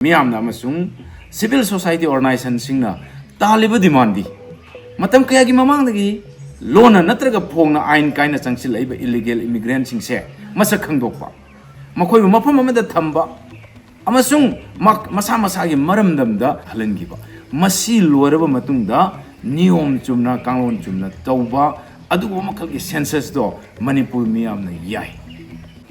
miyamda amasung civil society organization singna taliba demandi matam kaya gi mamang dagi lona natraga phongna ain kaina changsil aiba illegal immigrant singse masak khangdokpa makhoi mafam amada thamba amasung masa masa gi maramdamda halangiba masi loiraba matungda niyom chumna kanglon chumna tauba adugo makhal gi census do manipur miyamna yai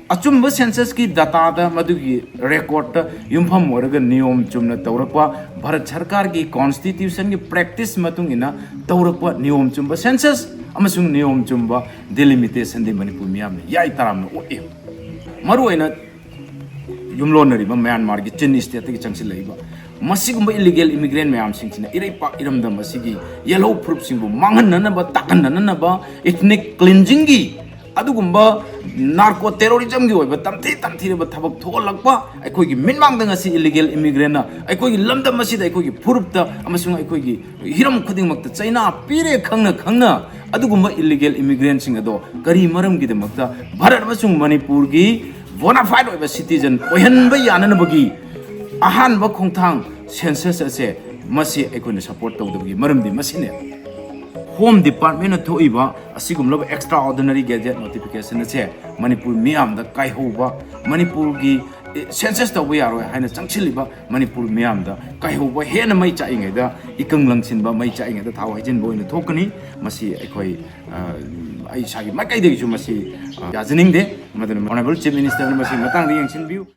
achumba census ki data da madugi record yumpham oraga niyom chumna taurakwa bharat sarkar ki constitution ki practice matung ina taurakwa niyom chumba census amasung niyom chumba delimitation de manipur miyamna yai taramna oe maru aina yumlonari ba myanmar ki chin state ki changsil laiba masigumba illegal immigrant mayam singchina iraipa iramda masigi yellow proof singbu manganna ba takanna ba ethnic cleansing gi adugumba narco terrorism gi oiba tamthi ba thabak tholakpa aikoi gi minmang dang asi illegal immigrant na aikoi gi lamda masida aikoi gi purupta amasung aikoi gi hiram khuding makta chaina pire khangna adugumba illegal immigrant sing ado kari maram gi demakta bharat amasung manipur gi bona fide oiba citizen oihanba yananabagi ahan ba khongthang census ase masi aikoi support tawdagi maramdi masine Home Department of Toiba, a sigum extraordinary gadget notification Manipur miyamda kai hoba Manipur gi census the way are haina changchiliba Manipur miyamda kai hoba henna mai cha ingeda ikang langsinba mai cha ingeda thaw hajin boina thokani masi aikoi ai sagi mai kai de ju masi yajining de madana honorable chief minister masi matang de yangsin view